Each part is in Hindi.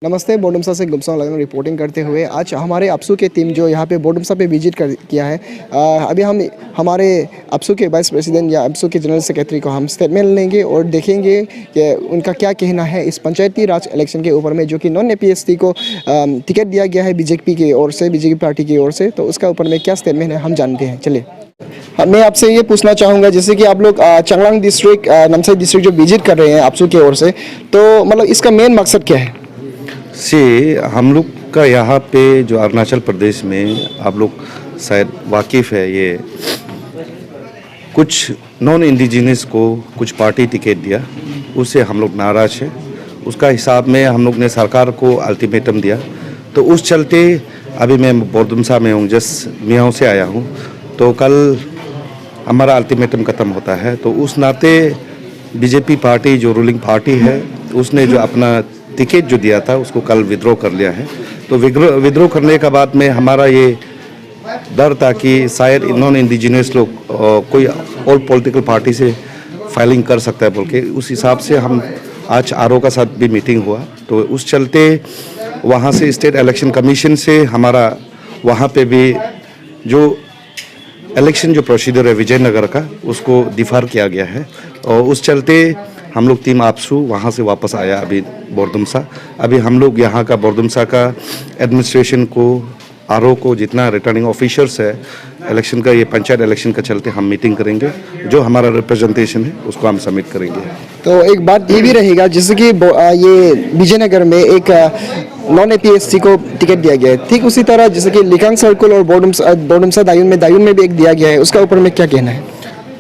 नमस्ते, बोडुमसा से गुमसोंग लगन रिपोर्टिंग करते हुए आज हमारे अपसू के टीम जो यहाँ पे बोडुमसा पे विजिट किया है। अभी हम हमारे अपसू के वाइस प्रेसिडेंट या अपसू के जनरल सेक्रेटरी को हम स्टेटमेंट लेंगे और देखेंगे कि उनका क्या कहना है इस पंचायती राज इलेक्शन के ऊपर में, जो कि नॉन एपीएसटी को टिकट दिया गया है बीजेपी की ओर से, बीजेपी पार्टी की ओर से। तो उसका ऊपर में क्या स्टेटमेंट है हम जानते हैं। चलिए, मैं आपसे ये पूछना चाहूँगा, जैसे कि आप लोग चांगलांग डिस्ट्रिक्ट, नामसाई डिस्ट्रिक्ट जो विजिट कर रहे हैं अपसू की ओर से, तो मतलब इसका मेन मकसद क्या है? हम लोग का यहाँ पे जो अरुणाचल प्रदेश में आप लोग शायद वाकिफ़ है, ये कुछ नॉन इंडिजिनस को कुछ पार्टी टिकट दिया, उससे हम लोग नाराज़ हैं। उसका हिसाब में हम लोग ने सरकार को अल्टीमेटम दिया, तो उस चलते अभी मैं बोडुमसा में हूँ, जस्ट मियाओं से आया हूँ। तो कल हमारा अल्टीमेटम ख़त्म होता है, तो उस नाते बीजेपी पार्टी जो रूलिंग पार्टी है उसने जो अपना टिकट जो दिया था उसको कल विड्रॉ कर लिया है। तो विड्रॉ करने के बाद में हमारा ये डर था कि शायद नॉन इंडिजिनस लोग कोई और पॉलिटिकल पार्टी से फाइलिंग कर सकता है बोल के, उस हिसाब से हम आज आरओ का साथ भी मीटिंग हुआ। तो उस चलते वहाँ से स्टेट इलेक्शन कमीशन से हमारा वहाँ पे भी जो इलेक्शन जो प्रोसीजर है विजयनगर का, उसको डिफर किया गया है। और उस चलते हम लोग टीम आपसू वहाँ से वापस आया अभी बोडुमसा। अभी हम लोग यहाँ का बोडुमसा का एडमिनिस्ट्रेशन को, आरओ को, जितना रिटर्निंग ऑफिसर्स है इलेक्शन का, ये पंचायत इलेक्शन का चलते हम मीटिंग करेंगे, जो हमारा रिप्रेजेंटेशन है उसको हम सबमिट करेंगे। तो एक बात ये भी रहेगा, जैसे कि ये विजयनगर में एक नॉन एपीएससी को टिकट दिया गया है, ठीक उसी तरह जैसे कि लिकांग सर्कल और बोडुमसा दायून में भी एक दिया गया है, उसका ऊपर में क्या कहना है?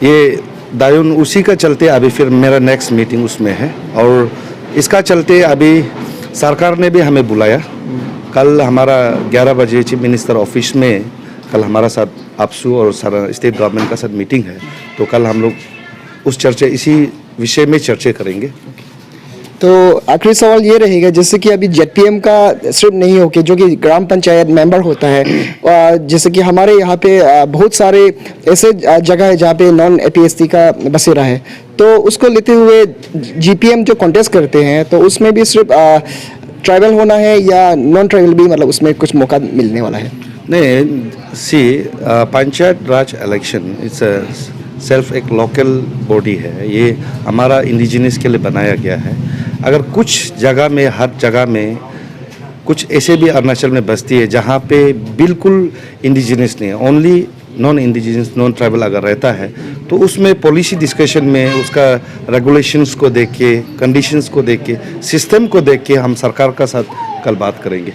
ये दायून उसी का चलते अभी फिर मेरा नेक्स्ट मीटिंग उसमें है, और इसका चलते अभी सरकार ने भी हमें बुलाया। कल हमारा 11 बजे चीफ मिनिस्टर ऑफिस में कल हमारा साथ अपसू और सारा स्टेट गवर्नमेंट का साथ मीटिंग है। तो कल हम लोग उस चर्चा, इसी विषय में चर्चा करेंगे। तो आखिरी सवाल ये रहेगा, जैसे कि अभी जेडपीएम का सिर्फ नहीं होके जो कि ग्राम पंचायत मेंबर होता है, जैसे कि हमारे यहाँ पे बहुत सारे ऐसे जगह है जहाँ पे नॉन एपीएसटी का बसेरा है, तो उसको लेते हुए जीपीएम जो कॉन्टेस्ट करते हैं, तो उसमें भी सिर्फ ट्राइबल होना है या नॉन ट्राइबल भी, मतलब उसमें कुछ मौका मिलने वाला है? नहीं, पंचायत राज इलेक्शन इट्स सेल्फ एक लोकल बॉडी है, ये हमारा इंडिजिनस के लिए बनाया गया है। अगर कुछ जगह में, हर जगह में कुछ ऐसे भी अरुणाचल में बस्ती है जहाँ पे बिल्कुल इंडिजिनस नहीं है, only non indigenous, non tribal अगर रहता है, तो उसमें पॉलिसी डिस्कशन में उसका रेगुलेशंस को देख के, कंडीशंस को देख के, सिस्टम को देख के हम सरकार का साथ कल बात करेंगे।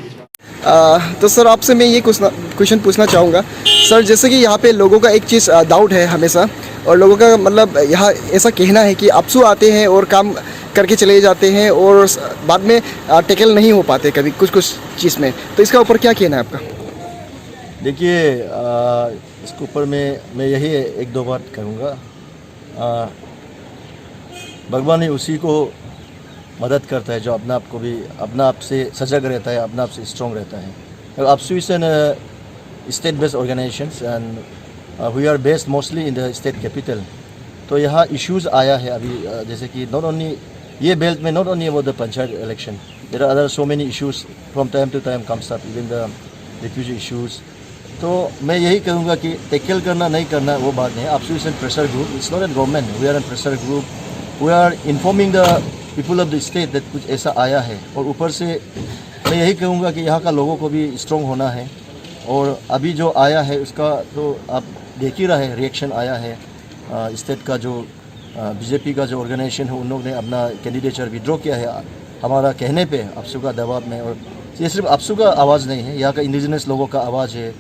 तो सर, आपसे मैं ये क्वेश्चन पूछना चाहूँगा सर, जैसे कि यहाँ पे लोगों का एक चीज़ डाउट है हमेशा, और लोगों का मतलब यहाँ ऐसा कहना है कि अपसू आते हैं और काम करके चले जाते हैं और बाद में टेकल नहीं हो पाते कभी कुछ चीज़ में, तो इसका ऊपर क्या कहना है आपका? देखिए, इसके ऊपर मैं यही एक दो बात करूँगा। भगवान ही उसी को मदद करता है जो अपना आप से सजग रहता है, अपना आप से स्ट्रॉन्ग रहता है। APSU is an state based organizations and we are based mostly in the state capital. तो यहाँ इश्यूज़ आया है अभी, जैसे कि नॉट ओनली ये बेल्ट में, not only about the panchayat election, there are other so many issues from time to time comes up, even the refugee issues. तो मैं यही कहूँगा कि टैकल करना नहीं करना वो बात नहीं है। APSU is an pressure group, it's not an government, we are an pressure group, we are informing the people of the state that कुछ ऐसा आया है। और ऊपर से मैं यही कहूँगा कि यहाँ का लोगों को भी स्ट्रॉन्ग होना है, और अभी जो आया है उसका तो आप देख ही रहे, रिएक्शन आया है। स्टेट का जो बीजेपी का जो ऑर्गेनाइजेशन है, उन लोग ने अपना कैंडिडेचर विड्रॉ किया है हमारा कहने पे, अपसू का दबाव में। और ये सिर्फ अपसू का आवाज़ नहीं है, यहाँ का इंडिजिनस लोगों का आवाज़ है,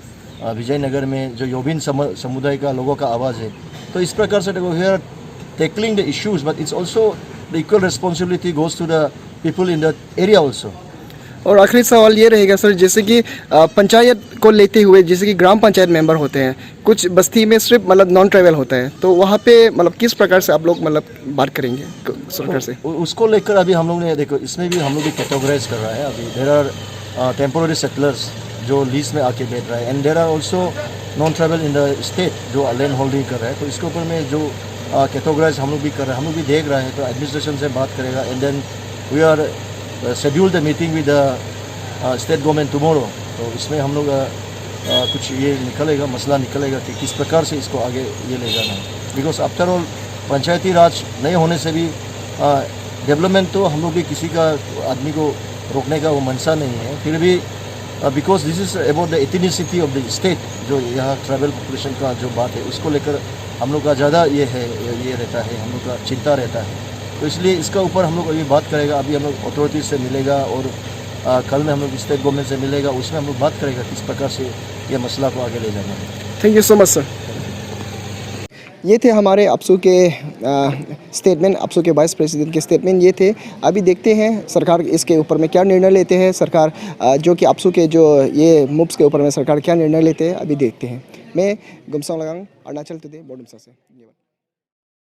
विजयनगर में जो योबिन समुदाय का लोगों का आवाज़ है। तो इस प्रकार से we are tackling the issues, but it's also the equal responsibility goes to the people in the area also. और आखिरी सवाल ये रहेगा सर, जैसे कि पंचायत को लेते हुए, जैसे कि ग्राम पंचायत मेंबर होते हैं, कुछ बस्ती में सिर्फ मतलब नॉन ट्राइबल होता है, तो वहाँ पे मतलब किस प्रकार से आप लोग मतलब बात करेंगे सरकार से? उसको लेकर अभी हम लोग ने, देखो इसमें भी हम लोग भी कैटेगराइज कर रहा है। अभी देयर आर टेम्पोररी सेटलर्स जो लीज में आके बैठ रहा है, and there are also non tribal in the state जो लैंड होल्डिंग कर रहा है। तो इसके ऊपर में जो कैटेगराइज हम लोग भी कर रहे हैं, हम लोग भी देख रहे हैं, तो एडमिनिस्ट्रेशन से बात करेगा, and then we are schedule the meeting with the state government tomorrow. तो इसमें हम लोग कुछ ये निकलेगा, मसला निकलेगा कि किस प्रकार से इसको आगे ये ले जाना है। बिकॉज आफ्टर ऑल पंचायती राज नहीं होने से भी डेवलपमेंट तो हम लोग भी किसी का आदमी को रोकने का वो मनसा नहीं है। फिर भी because this is about the ethnicity of the state, जो यहाँ ट्राइबल पॉपुलेशन का जो बात है उसको लेकर हम लोग का ज़्यादा ये रहता है, हम लोग का चिंता रहता है। तो इसलिए इसका ऊपर हम लोग अभी बात करेगा। अभी हम लोग अथॉरिटीज से मिलेगा और कल में हम लोग स्टेट गवर्नमेंट से मिलेगा, उसमें हम लोग बात करेगा किस प्रकार से ये मसला को आगे ले जाना है। Thank you so much sir. ये थे हमारे अपसू के स्टेटमेंट, अपसू के वाइस प्रेसिडेंट के स्टेटमेंट ये थे। अभी देखते हैं सरकार इसके ऊपर में क्या निर्णय लेते हैं, सरकार जो कि अपसू के जो ये मूव्स के ऊपर में सरकार क्या निर्णय लेते हैं, अभी देखते हैं। मैं गुमसोंग लगांग, अरुणाचल टुडे, बोडुमसा से।